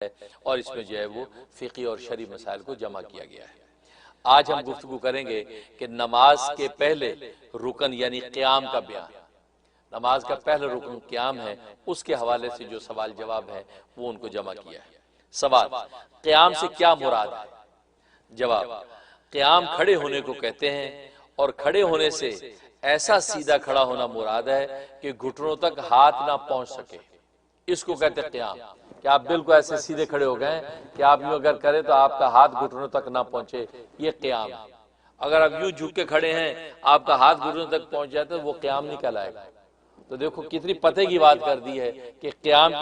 اور اس میں جو ہے وہ فقہی اور شرعی مسائل کو جمع کیا گیا ہے۔ آج ہم گفتگو کریں گے کہ نماز کے پہلے رکن یعنی قیام کا بیان، نماز کا پہلا رکن قیام ہے، اس کے حوالے سے جو سوال جواب ہے وہ ان کو جمع کیا ہے۔ سوال، قیام سے کیا مراد ہے؟ جواب، قیام کھڑے ہونے کو کہتے ہیں، اور کھڑے ہونے سے ایسا سیدھا کھڑا ہونا مراد ہے کہ گھٹنوں تک ہاتھ نہ پہنچ سکے، اس کو کہتے ہیں قیام، کہ آپ بالکل ایسے سیدھے کھڑے ہو گئے کہ آپ یوں اگر کریں تو آپ کا ہاتھ گھٹنوں تک نہ پہنچے، یہ قیام ہے۔ اگر آپ یوں جھک کے کھڑے ہیں آپ کا ہاتھ گھٹنوں تک پہنچ جاتا ہے وہ قیام نہیں کہلائے گا۔ تو دیکھو کتنی پتہ کی بات کر دی ہے کہ قیام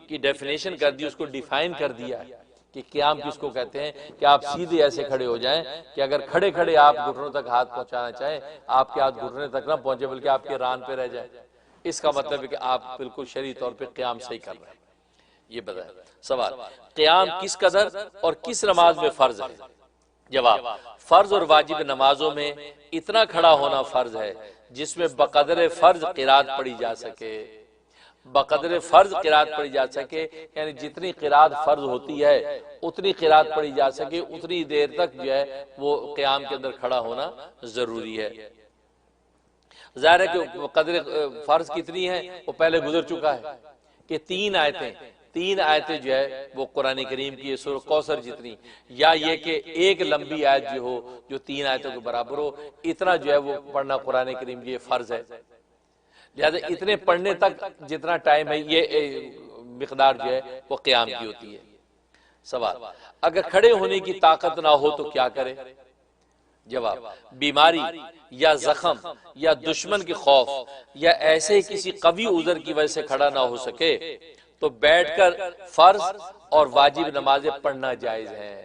کی ڈیفینیشن کر دی، اس کو ڈیفائن کر دیا ہے کہ قیام کس کو کہتے ہیں، کہ آپ سیدھے ایسے کھڑے ہو جائیں کہ اگر کھڑے کھڑے آپ گھٹنوں تک ہاتھ پہنچانا چاہیں آپ کے ہاتھ گھٹنے تک نہ پہنچے بلکہ آپ کے ران پہ رہ جائے، اس کا مطلب ہے کہ آپ بالکل شرعی طور پہ قیام صحیح کر رہے ہیں۔ یہ بتائیں۔ سوال، قیام کس قدر اور کس نماز میں فرض ہے؟ جواب، فرض اور واجب نمازوں میں اتنا کھڑا ہونا فرض ہے جس میں بقدر فرض قرات پڑھی جا سکے، بقدر فرض قرات پڑھی جا سکے، یعنی جتنی قرات فرض ہوتی ہے اتنی قرات پڑھی جا سکے، اتنی دیر تک جو ہے وہ قیام کے اندر کھڑا ہونا ضروری ہے۔ ظاہر ہے کہ قدر فرض کتنی ہے وہ پہلے گزر چکا ہے کہ تین آیتیں جو ہے وہ قرآن کریم کی سورہ کوثر جتنی، یا یہ کہ ایک لمبی آیت جو ہو جو تین آیتوں کے برابر ہو، اتنا جو ہے وہ پڑھنا قرآن کریم کی فرض ہے۔ لہذا اتنے پڑھنے تک جتنا ٹائم ہے یہ مقدار جو ہے وہ قیام کی ہوتی ہے۔ سوال، اگر کھڑے ہونے کی طاقت نہ ہو تو کیا کرے؟ جواب، بیماری یا زخم یا دشمن کے خوف یا ایسے کسی قوی عذر کی وجہ سے کھڑا نہ ہو سکے تو بیٹھ کر فرض اور واجب نمازیں پڑھنا جائز ہے۔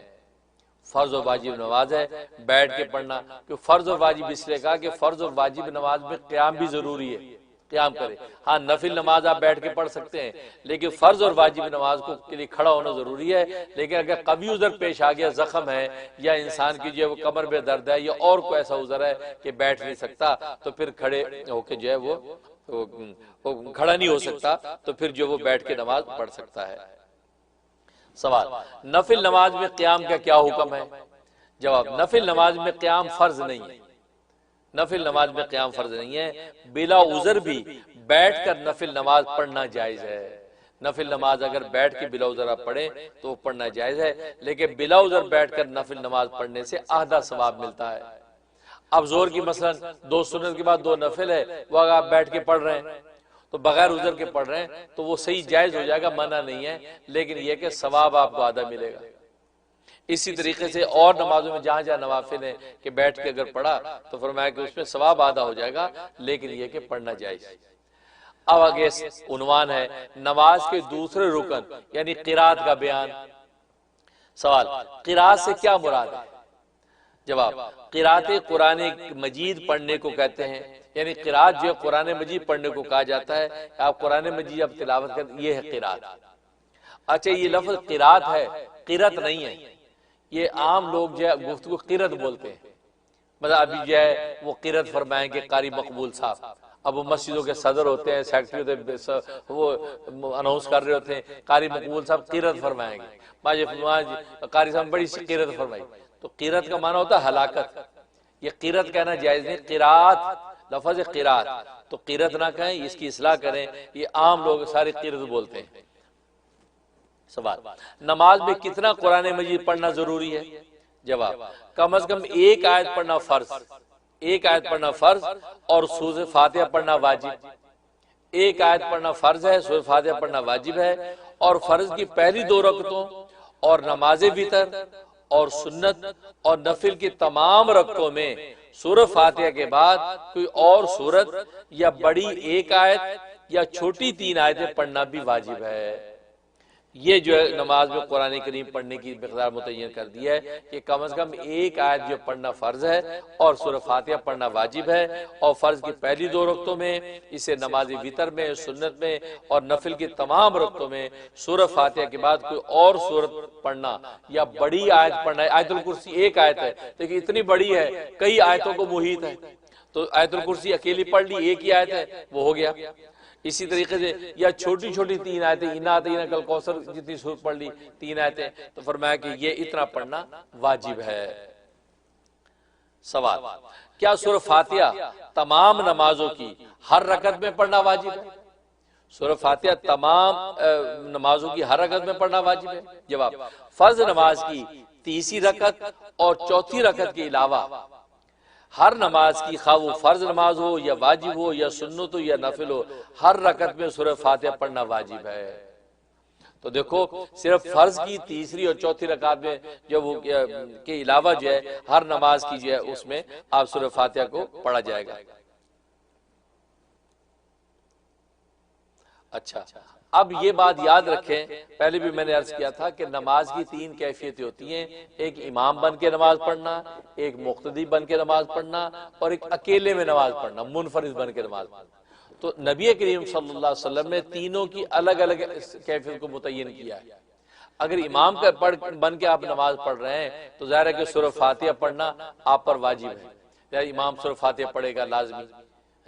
فرض اور واجب نماز ہے بیٹھ کے پڑھنا، کہ فرض اور واجب اس لیے کہا کہ فرض اور واجب نماز میں قیام بھی ضروری ہے، قیام کرے۔ ہاں نفل نماز آپ بیٹھ کے پڑھ سکتے ہیں، لیکن فرض اور واجب نماز کو کے لیے کھڑا ہونا ضروری ہے۔ لیکن اگر قوی عذر پیش آ گیا، زخم ہے یا انسان کی جو ہے وہ کمر میں درد ہے یا اور کوئی ایسا عذر ہے کہ بیٹھ نہیں سکتا، تو پھر کھڑے ہو کے جو ہے وہ کھڑا نہیں ہو سکتا، تو پھر جو وہ بیٹھ کے نماز پڑھ سکتا ہے۔ سوال، نفل نماز میں قیام کا کیا حکم ہے؟ جواب، نفل نماز میں قیام فرض نہیں ہے، نفل نماز میں قیام فرض نہیں ہے، بلا عذر بھی بیٹھ کر نفل نماز پڑھنا جائز ہے۔ نفل نماز اگر بیٹھ کے بلا عذر آپ پڑھیں تو وہ پڑھنا جائز ہے، لیکن بلا عذر بیٹھ کر نفل نماز پڑھنے سے آدھا ثواب ملتا ہے۔ اب زور کی مثلا 2 سنت کے بعد 2 نفل ہے، وہ اگر آپ بیٹھ کے پڑھ رہے ہیں تو بغیر عذر کے پڑھ رہے ہیں تو وہ صحیح جائز ہو جائے گا، منع نہیں ہے، لیکن یہ کہ ثواب آپ کو آدھا ملے گا۔ اسی طریقے سے اور نمازوں میں جہاں جہاں نوافل ہیں کہ بیٹھ کے اگر پڑھا تو فرمایا کہ اس میں ثواب آدھا ہو جائے گا، لیکن یہ کہ پڑھنا جائز۔ اب آگے عنوان ہے نماز کے دوسرے رکن یعنی قرات کا بیان۔ سوال، قرات سے کیا مراد ہے؟ جواب، قرات قرآن مجید پڑھنے کو کہتے ہیں، یعنی قرات جو قرآن مجید پڑھنے کو کہا جاتا ہے، آپ قرآن مجید اب تلاوت کرتے، یہ ہے قرات۔ اچھا، یہ لفظ قرات ہے، قرت نہیں ہے۔ یہ عام لوگ جو ہے گفتگو قرت بولتے ہیں، مطلب ابھی جو ہے وہ قرت فرمائیں گے قاری مقبول صاحب، اب وہ مسجدوں کے صدر ہوتے ہیں، سیکٹری ہوتے ہیں، وہ اناؤنس کر رہے ہوتے ہیں قاری مقبول صاحب قرت فرمائیں گے، قاری صاحب بڑی سی قرت فرمائی، تو قرت کا معنی ہوتا ہے ہلاکت۔ یہ قرت کہنا جائز نہیں، قرات لفظ قرات، تو قرت نہ کہیں، اس کی اصلاح کریں، یہ عام لوگ سارے قرت بولتے ہیں۔ سوال، نماز میں کتنا قرآن مجید پڑھنا ضروری ہے؟ جواب، کم از کم ایک آیت پڑھنا فرض، ایک آیت پڑھنا فرض اور سورہ فاتحہ پڑھنا واجب۔ ایک آیت پڑھنا فرض ہے، سورہ فاتحہ پڑھنا واجب ہے، اور فرض کی پہلی 2 رکعتوں اور نماز وتر اور سنت اور نفل کی تمام رکعتوں میں سورہ فاتحہ کے بعد کوئی اور سورت یا بڑی ایک آیت یا چھوٹی 3 آیتیں پڑھنا بھی واجب ہے۔ یہ جو ہے نماز میں قرآن کریم پڑھنے کی مقدار متعین کر دی ہے کہ کم از کم ایک آیت جو پڑھنا فرض ہے اور سورہ فاتحہ پڑھنا واجب ہے، اور فرض کی پہلی 2 رکعتوں میں، اسے نماز وتر میں، سنت میں اور نفل کی تمام رکعتوں میں سورہ فاتحہ کے بعد کوئی اور سورت پڑھنا یا بڑی آیت پڑھنا ہے۔ آیت الکرسی ایک آیت ہے لیکن اتنی بڑی ہے، کئی آیتوں کو محیط ہے، تو آیت الکرسی اکیلی پڑھ لی، ایک ہی آیت ہے وہ ہو گیا، اسی طریقے سے یا چھوٹی چھوٹی 3 آیتیں، انا اعطیناک الکوثر جتنی سورت پڑھ لی 3 آیتیں، تو فرمایا کہ یہ اتنا پڑھنا واجب ہے۔ سوال، کیا سورہ فاتحہ تمام نمازوں کی ہر رکعت میں پڑھنا واجب ہے؟ سورہ فاتحہ تمام نمازوں کی ہر رکعت میں پڑھنا واجب ہے؟ جواب، فرض نماز کی تیسری رکعت اور چوتھی رکعت کے علاوہ ہر نماز کی، خواہ وہ فرض نماز ہو یا واجب ہو یا سنت ہو یا نفل ہو، ہر رکعت میں سورہ فاتحہ پڑھنا واجب ہے۔ تو دیکھو صرف فرض کی تیسری اور چوتھی رکعت میں جو وہ کے علاوہ جو ہے ہر نماز کی جو ہے اس میں آپ سورہ فاتحہ کو پڑھا جائے گا۔ اچھا، اب یہ بات یاد رکھیں، پہلے بھی میں نے عرض کیا تھا کہ نماز کی 3 کیفیتیں ہوتی ہیں، ایک امام بن کے نماز پڑھنا، ایک مقتدی بن کے نماز پڑھنا، اور ایک اکیلے میں نماز پڑھنا، منفرد بن کے نماز پڑھنا۔ تو نبی کریم صلی اللہ علیہ وسلم نے تینوں کی الگ الگ کیفیت کو متعین کیا ہے۔ اگر امام کا بن کے آپ نماز پڑھ رہے ہیں تو ظاہر ہے کہ سورہ فاتحہ پڑھنا آپ پر واجب ہے، یعنی امام سورہ فاتحہ پڑھے گا لازمی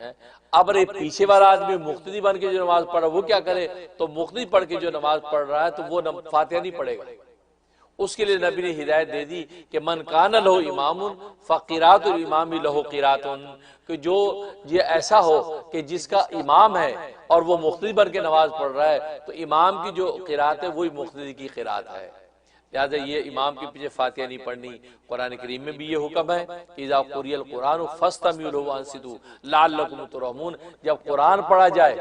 ہے۔ اب اگر پیچھے والا آدمی مقتدی بن کے جو نماز پڑھ رہا ہے وہ کیا کرے؟ تو مقتدی پڑھ کے جو نماز پڑھ رہا ہے تو وہ فاتحہ نہیں پڑھے گا۔ اس کے لیے نبی نے ہدایت دے دی کہ من کان لہ امام فقراۃ الامام لہ قراۃ، کہ جو یہ ایسا ہو کہ جس کا امام ہے اور وہ مقتدی بن کے نماز پڑھ رہا ہے تو امام کی جو قرات ہے وہی مقتدی کی قرات ہے۔ لہٰذا یہ امام کے پیچھے فاتحہ نہیں پڑھنی۔ قرآن کریم میں بھی یہ حکم ہے کہ اذا قرئ القرآن فاستمعوا لہ وانصتوا لعلکم ترحمون، جب قرآن پڑھا جائے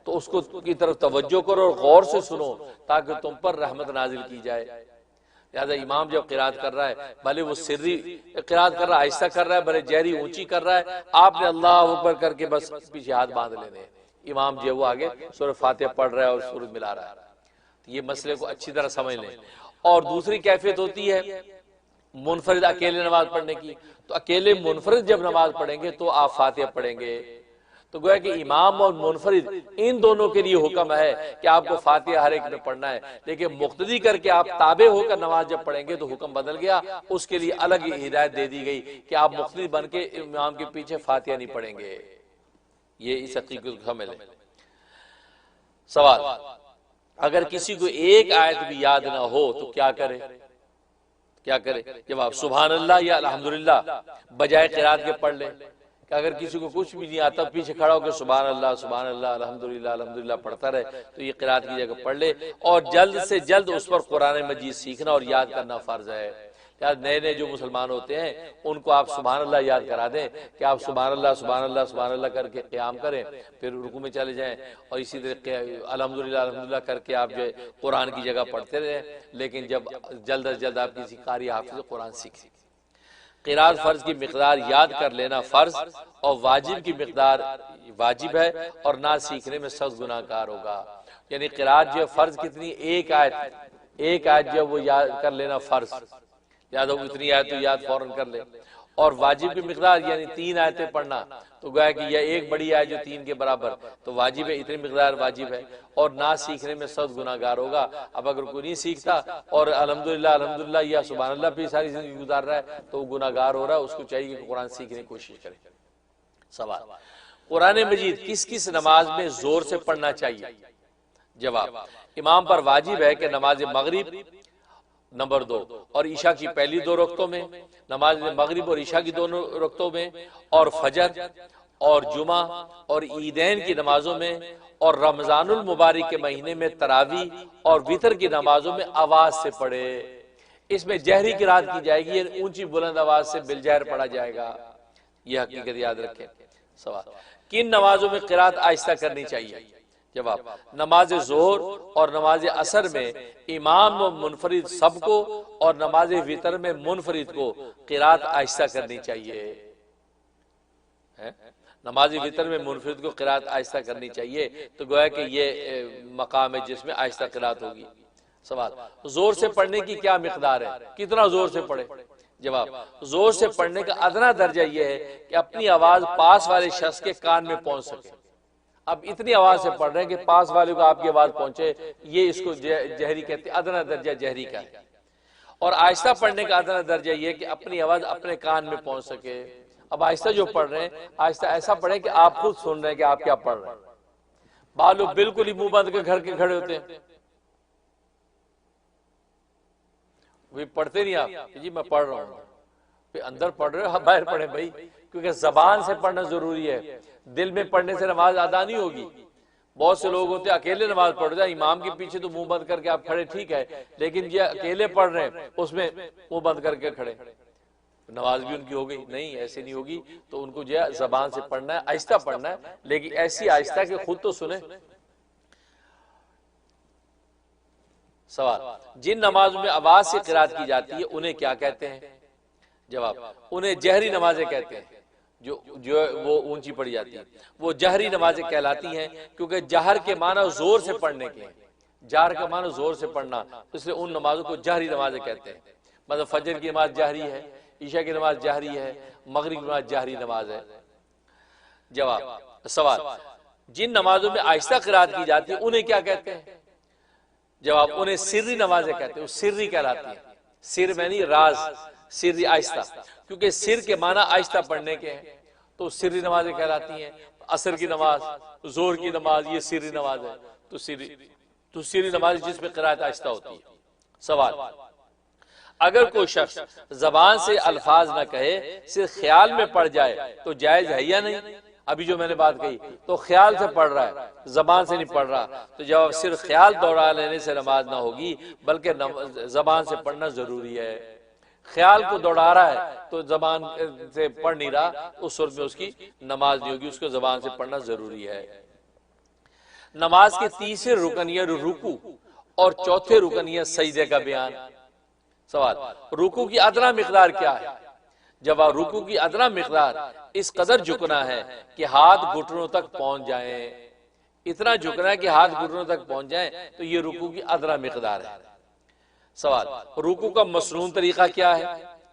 تو اس کو کی طرف توجہ کرو اور غور سے سنو تاکہ تم پر رحمت نازل کی جائے۔ لہذا امام جب قرات کر رہا ہے، بھلے وہ سری قرات کر رہا ہے، آہستہ کر رہا ہے، بھلے جہری اونچی کر رہا ہے، آپ نے اللہ اکبر کر کے بس پیچھے ہاتھ باندھ لینے، امام جو ہے وہ آگے سورہ فاتحہ پڑھ رہا ہے اور سورج ملا رہا ہے۔ یہ مسئلے کو اچھی طرح سمجھ لیں۔ اور دوسری کیفیت ہوتی ہے منفرد اکیلے نماز پڑھنے کی، تو اکیلے منفرد جب نماز پڑھیں گے تو آپ فاتحہ پڑھیں گے۔ تو گویا کہ امام اور منفرد ان دونوں کے لیے حکم ہے کہ آپ کو فاتحہ ہر ایک میں پڑھنا ہے، لیکن مقتدی کر کے آپ تابع ہو کر نماز جب پڑھیں گے تو حکم بدل گیا، اس کے لیے الگ ہدایت دے دی گئی کہ آپ مقتدی بن کے امام کے پیچھے فاتحہ نہیں پڑھیں گے۔ یہ اس حقیقت کو سمجھ لیں۔ سوال، اگر کسی کو ایک آیت بھی یاد نہ ہو تو کیا کرے؟ کیا کرے؟ جواب، سبحان اللہ یا الحمدللہ بجائے قرات کے پڑھ لے۔ کہ اگر کسی کو کچھ بھی نہیں آتا پیچھے کھڑا ہو کے سبحان اللہ الحمدللہ الحمدللہ پڑھتا رہے تو یہ قرات کی جگہ پڑھ لے، اور جلد سے جلد اس پر قرآن مجید سیکھنا اور یاد کرنا فرض ہے۔ نئے نئے جو مسلمان ہوتے ہیں ان کو آپ سبحان اللہ یاد کرا دیں کہ آپ سبحان اللہ کر کے قیام کریں، پھر رکوع میں چلے جائیں، اور اسی طریقے الحمدللہ کر کے آپ جو قرآن کی جگہ پڑھتے رہیں، لیکن جب جلد از جلد آپ کسی قاری حافظ قرآن سیکھیں۔ قرات فرض کی مقدار یاد کر لینا فرض، اور واجب کی مقدار واجب ہے، اور نہ سیکھنے میں سخت گناہ گار ہوگا۔ یعنی قرات جو فرض کتنی؟ ایک آیت جو وہ یاد کر لینا فرض، یاد ہو اتنی آیت تو یاد فوراً کر لے، اور واجب کی مقدار یعنی 3 آیتیں پڑھنا، تو گویا کہ یہ ایک بڑی آیت جو 3 کے برابر تو واجب ہے، اتنی مقدار واجب ہے، اور نہ سیکھنے میں سخت گناہ گار ہوگا۔ اب اگر کوئی نہیں سیکھتا اور الحمدللہ یا سبحان اللہ پہ ساری زندگی گزار رہا ہے تو وہ گناہ گار ہو رہا ہے، اس کو چاہیے کہ قرآن سیکھنے کی کوشش کرے۔ سوال، قرآن مجید کس کس نماز میں زور سے پڑھنا چاہیے؟ جواب، امام پر واجب ہے کہ نماز مغرب نمبر 2 اور عشاء کی پہلی 2 رکعتوں میں، نماز مغرب اور عشاء کی دونوں رکعتوں میں، اور فجر اور جمعہ اور عیدین کی نمازوں میں، اور رمضان المبارک کے مہینے میں تراویح اور وتر کی نمازوں میں آواز سے پڑھے۔ اس میں جہری قرات کی جائے گی، یہ اونچی بلند آواز سے بالجہر پڑھا جائے گا، یہ حقیقت یاد رکھیں۔ سوال، کن نمازوں میں قرات آہستہ کرنی چاہیے؟ جواب، نماز ظہر اور نماز عصر میں امام و منفرد سب کو، اور نماز وتر میں منفرد کو قرات آہستہ کرنی چاہیے۔ نماز وتر میں منفرد کو قرات آہستہ کرنی چاہیے، تو گویا کہ یہ مقام ہے جس میں آہستہ قرات ہوگی۔ سوال، زور سے پڑھنے کی کیا مقدار ہے؟ کتنا زور سے پڑھے؟ جواب، زور سے پڑھنے کا ادنا درجہ یہ ہے کہ اپنی آواز پاس والے شخص کے کان میں پہنچ سکے۔ اب اتنی آواز سے پڑھ رہے ہیں کہ پاس والے کو آپ کی آواز پہنچے، یہ اس کو جہری کہتے ہیں، ادنا درجہ جہری کا ہے۔ اور آہستہ پڑھنے کا ادنا درجہ یہ کہ اپنی آواز اپنے کان میں پہنچ سکے۔ اب آہستہ جو پڑھ رہے ہیں، آہستہ ایسا پڑھیں کہ آپ خود سن رہے ہیں کہ آپ کیا پڑھ رہے ہیں۔ بعض لوگ بالکل ہی منہ بند کے کھڑے ہوتے ہیں، وہ پڑھتے نہیں آپ کہ جی میں پڑھ رہا ہوں، پھر اندر پڑھ رہے ہو باہر پڑھیں بھائی، کیونکہ زبان سے پڑھنا ضروری ہے، دل میں پڑھنے سے نماز ادا نہیں ہوگی۔ بہت سے لوگ ہوتے ہیں اکیلے نماز پڑھ رہے ہیں، امام کے پیچھے تو منہ بند کر کے آپ کھڑے ٹھیک ہے، لیکن یہ اکیلے پڑھ رہے ہیں اس میں منہ بند کر کے کھڑے، نماز بھی ان کی ہو گئی نہیں، ایسے نہیں ہوگی۔ تو ان کو جو ہے زبان سے پڑھنا ہے، آہستہ پڑھنا ہے، لیکن ایسی آہستہ کہ خود تو سنیں۔ سوال، جن نمازوں میں آواز سے قرات کی جاتی ہے انہیں کیا کہتے ہیں؟ جواب، انہیں جہری نمازیں کہتے ہیں، جو وہ اونچی پڑھی جاتی ہیں، وہ جہری نمازیں کہلاتی ہیں، کیونکہ جہر کے معنی زور سے پڑھنے کے ہیں، جہر کا معنی زور سے پڑھنا، اس لیے ان نمازوں کو جہری نمازیں کہتے ہیں۔ مطلب فجر کی نماز جہری ہے، عشاء کی نماز جہری ہے، مغرب کی نماز جہری نماز ہے۔ جواب، سوال، جن نمازوں میں آہستہ قرات کی جاتی ہے انہیں کیا کہتے ہیں؟ جواب، انہیں سری نمازیں کہتے ہیں، وہ سری کہلاتی ہیں، سر میں نہیں راز، سری آہستہ، کیونکہ سر کے معنی آہستہ پڑھنے کے ہیں تو سری نمازیں کہلاتی ہیں۔ عصر کی نماز، زور کی نماز، یہ سری نماز ہے، تو سری نماز جس میں قرات آہستہ ہوتی ہے۔ سوال، اگر کوئی شخص زبان سے الفاظ نہ کہے صرف خیال میں پڑھ جائے تو جائز ہے یا نہیں؟ ابھی جو میں نے بات کہی تو خیال سے پڑھ رہا ہے، زبان سے نہیں پڑھ رہا، تو جب صرف خیال دوڑا لینے سے نماز نہ ہوگی بلکہ زبان سے پڑھنا ضروری ہے۔ خیال کو دوڑا رہا ہے تو زبان سے پڑھ نہیں رہا، اس صورت میں اس کی نماز نہیں ہوگی، اس کو زبان سے پڑھنا ضروری ہے۔ نماز کے تیسرے رکن یا رکوع اور چوتھے رکن یا سجدے کا بیان۔ سوال، رکوع کی ادنا مقدار کیا ہے؟ جواب، رکوع کی ادنا مقدار اس قدر جھکنا ہے کہ ہاتھ گھٹنوں تک پہنچ جائیں، اتنا جھکنا ہے کہ ہاتھ گھٹنوں تک پہنچ جائیں، تو یہ رکوع کی ادنا مقدار ہے۔ سوال، رکوع کا مسنون طریقہ کیا ہے؟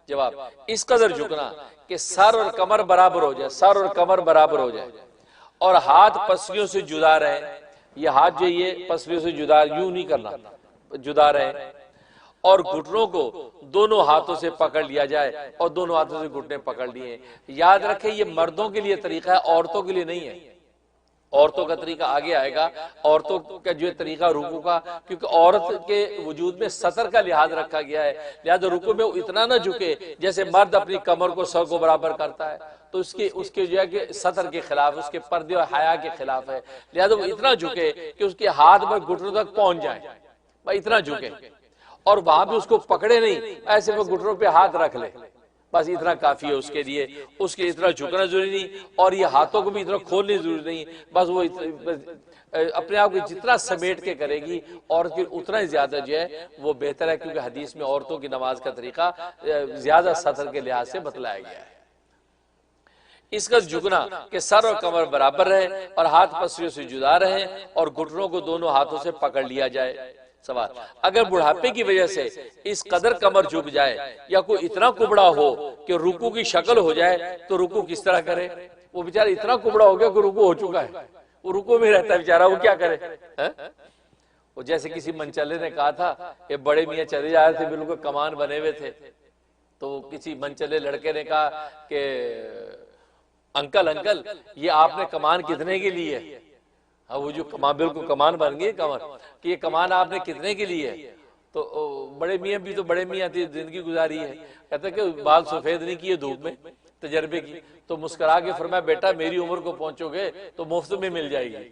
جواب، اس قدر جھکنا کہ سر اور کمر برابر ہو جائے، سر اور کمر برابر ہو جائے اور ہاتھ پسلیوں سے جدا رہے، یہ ہاتھ جو یہ پسلیوں سے جدا، یوں نہیں کرنا، جدا رہے، اور گھٹنوں کو دونوں ہاتھوں سے پکڑ لیا جائے اور دونوں ہاتھوں سے گھٹنے پکڑ لیے۔ یاد رکھیں یہ مردوں کے لیے طریقہ ہے، عورتوں کے لیے نہیں ہے، عورتوں کا طریقہ آگے آئے گا۔ عورتوں کا جو طریقہ رکوع کا، کیونکہ عورت کے وجود میں سطر کا لحاظ رکھا گیا ہے، لہذا رکوع میں اتنا نہ جھکے جیسے مرد اپنی کمر کو سر کو برابر کرتا ہے، تو اس کے جو ہے کہ سطر کے خلاف، اس کے پردے اور حیا کے خلاف ہے، لہذا وہ اتنا جھکے کہ اس کے ہاتھ میں گھٹنوں تک پہنچ جائیں، اتنا جھکے، اور وہاں بھی اس کو پکڑے نہیں، ایسے وہ گھٹنوں پہ ہاتھ رکھ لے، بس اتنا کافی ہے اس کے لیے، اس کے اتنا جھکنا ضروری نہیں، اور یہ ہاتھوں کو بھی اتنا کھولنے ضروری نہیں، بس وہ اپنے آپ کو جتنا سمیٹ کے کرے گی اور پھر اتنا ہی زیادہ جو ہے وہ بہتر ہے، کیونکہ حدیث میں عورتوں کی نماز کا طریقہ زیادہ سطر کے لحاظ سے بتلایا گیا ہے۔ اس کا جھکنا کہ سر اور کمر برابر رہے اور ہاتھ پسلیوں سے جدا رہے اور گھٹنوں کو دونوں ہاتھوں سے پکڑ لیا جائے۔ سوال، اگر بڑھاپے کی وجہ سے اس قدر کمر جھک جائے یا کوئی اتنا کبڑا ہو کہ رکوع کی شکل ہو جائے تو رکوع کس طرح کرے؟ وہ بیچارہ اتنا کبڑا ہو گیا کہ رکوع ہو چکا ہے، وہ رکوع میں رہتا ہے بیچارہ، وہ کیا کرے؟ وہ جیسے کسی منچلے نے کہا تھا کہ بڑے میاں چلے جا رہے تھے، بالکل کمان بنے ہوئے تھے، تو کسی منچلے لڑکے نے کہا کہ انکل یہ آپ نے کمان کتنے کے لیے؟ وہ جو کمان بالکل کمان بن گئی کمر، کہ یہ کمان آپ نے کتنے کے لیے؟ تو بڑے میاں بھی تو بڑے میاں تھی، زندگی گزاری ہے، کہتا کہ بال سفید نہیں کیے دھوپ میں، تجربے کی، تو مسکرا کے فرمایا بیٹا میری عمر کو پہنچو گے تو مفت میں مل جائے گی،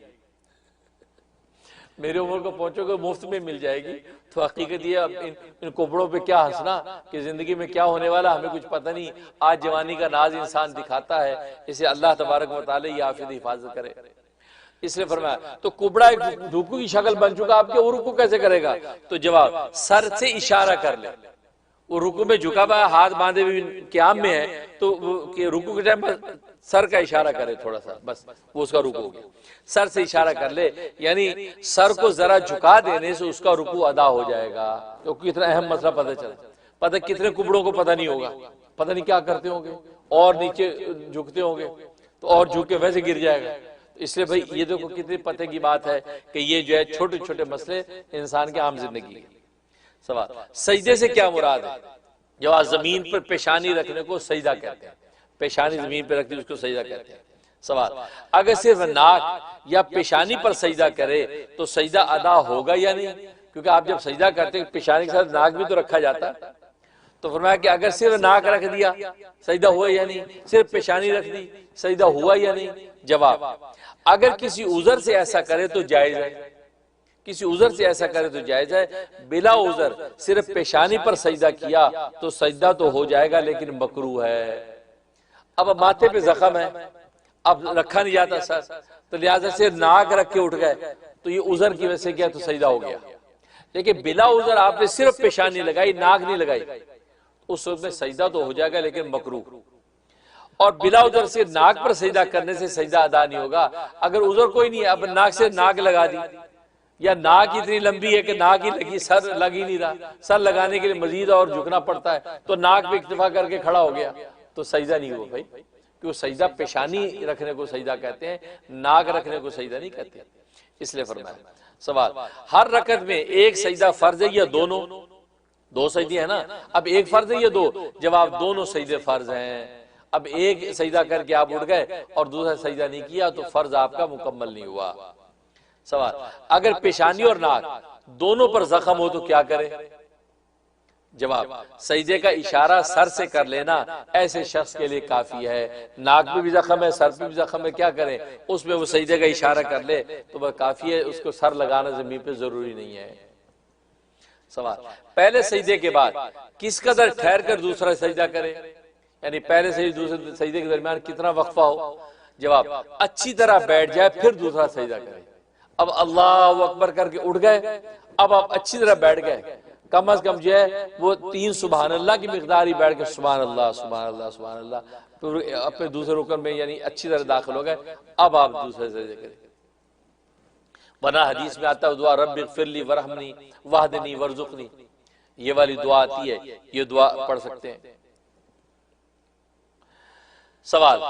میری عمر کو پہنچو گے مفت میں مل جائے گی۔ تو حقیقت یہ ان کپڑوں پہ کیا ہنسنا کہ زندگی میں کیا ہونے والا ہمیں کچھ پتہ نہیں، آج جوانی کا ناز انسان دکھاتا ہے، اسے اللہ تبارک و تعالی یہ عافیت حفاظت کرے۔ اس نے فرمایا تو کبڑا ایک رکوع کی شکل بن چکا، آپ کے وہ رکوع کیسے کرے گا؟ تو جواب، سر سے اشارہ کر لے، وہ رکوع میں جھکا ہوا ہاتھ باندھے ہوئے قیام میں ہے تو رکوع کے ٹائم سر کا اشارہ کرے تھوڑا سا، بس وہ اس کا رکوع ہو گیا، سر سے اشارہ کر لے، یعنی سر کو ذرا جھکا دینے سے اس کا رکوع ادا ہو جائے گا، کیونکہ اتنا اہم مسئلہ پتہ چلا، پتہ کتنے کبڑوں کو پتہ نہیں ہوگا، پتہ نہیں کیا کرتے ہوں گے، اور نیچے جھکتے ہوں گے تو اور جھک کے ویسے گر جائے گا۔ اس لیے بھائی یہ دیکھو کتنی پتہ کی بات ہے کہ یہ جو ہے چھوٹے چھوٹے مسئلے انسان کے عام زندگی کے۔ سوال، سجدے سے کیا مراد ہے؟ جواب، زمین پر پیشانی رکھنے کو سجدہ کہتے ہیں، پیشانی زمین پہ رکھتے اس کو سجدہ کہتے ہیں۔ سوال، اگر صرف ناک یا پیشانی پر سجدہ کرے تو سجدہ ادا ہوگا یا نہیں؟ کیونکہ آپ جب سجدہ کرتے ہیں پیشانی کے ساتھ ناک بھی تو رکھا جاتا ہے، تو فرمایا کہ اگر صرف ناک رکھ دیا سجدہ ہوا یا نہیں، صرف پیشانی رکھ دی سجدہ ہوا یا نہیں؟ جواب، اگر کسی عذر سے ایسا کرے تو جائز ہے، کسی عذر سے ایسا کرے تو جائز ہے، بلا عذر صرف پیشانی پر سجدہ کیا تو سجدہ تو ہو جائے گا لیکن مکروہ ہے۔ اب ماتھے پہ زخم ہے، اب رکھا نہیں جاتا سر، تو لہٰذا سے ناک رکھ کے اٹھ گئے تو یہ عذر کی وجہ سے کیا تو سجدہ ہو گیا، لیکن بلا عذر آپ نے صرف پیشانی لگائی ناک نہیں لگائی، اس وقت میں سجدہ تو ہو جائے گا لیکن مکروہ۔ اور بلا عذر سے ناک پر سجدہ کرنے سے سجدہ ادا نہیں ہوگا۔ اگر عذر کوئی نہیں ہے، اب ناک سے ناک لگا دی، یا ناک اتنی لمبی ہے کہ ناک ہی لگی، سر لگ ہی نہیں رہا، سر لگانے کے لیے مزید اور جھکنا پڑتا ہے تو ناک پہ اکتفا کر کے کھڑا ہو گیا تو سجدہ نہیں ہوا بھائی، کیوں سجدہ پیشانی رکھنے کو سجدہ کہتے ہیں، ناک رکھنے کو سجدہ نہیں کہتے، اس لیے فرمایا۔ سوال، ہر رکعت میں ایک سجدہ فرض ہے یا دونوں؟ دو سجدے ہیں نا، اب ایک فرض ہے یا دو؟ جواب، دونوں سجدے فرض ہیں۔ اب ایک سجدہ کر کے آپ اٹھ گئے اور دوسرا سجدہ نہیں کیا تو فرض آپ کا مکمل نہیں ہوا۔ سوال، اگر پیشانی اور ناک دونوں پر زخم ہو تو کیا کرے؟ جواب، سجدے کا اشارہ سر سے کر لینا ایسے شخص کے لیے کافی ہے۔ ناک پہ بھی زخم ہے، سر پہ بھی زخم ہے، کیا کریں؟ اس میں وہ سجدے کا اشارہ کر لے تو وہ کافی ہے، اس کو سر لگانا زمین پہ ضروری نہیں ہے۔ سوال، پہلے سجدے کے بعد کس قدر ٹھہر کر دوسرا سجدہ کرے؟ یعنی پہلے سے دوسرے سجدے کے درمیان کتنا وقفہ ہو؟ جواب، اچھی طرح بیٹھ جائے پھر دوسرا سجدہ کرے۔ اب اللہ اکبر کر کے اٹھ گئے، اب آپ اچھی طرح بیٹھ گئے، کم از کم جو ہے وہ 3 سبحان اللہ کی مقدار ہی بیٹھ کے سبحان اللہ سبحان اللہ سبحان اللہ، پھر اپنے دوسرے رکن میں یعنی اچھی طرح داخل ہو گئے، اب آپ دوسرے سجدے کریں۔ ورنہ حدیث میں آتا ہے دعا رب اغفر لی ورحمنی واہدنی وارزقنی، یہ والی دعا آتی ہے، یہ دعا پڑھ سکتے ہیں۔ سوال،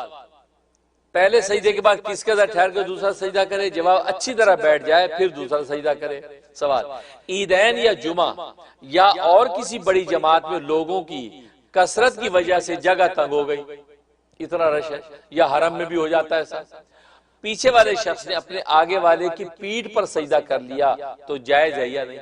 پہلے سجدے کے بعد کس قدر ٹھہر کر دوسرا سجدہ کرے؟ جواب، اچھی طرح بیٹھ جائے پھر دوسرا سجدہ کرے۔ سوال، عیدین یا جمعہ یا اور کسی بڑی جماعت میں لوگوں کی کثرت کی وجہ سے جگہ تنگ ہو گئی، اتنا رش ہے، یا حرم میں بھی ہو جاتا ہے ایسا، پیچھے والے شخص نے اپنے آگے والے کی پیٹھ پر سجدہ کر لیا تو جائز ہے یا نہیں؟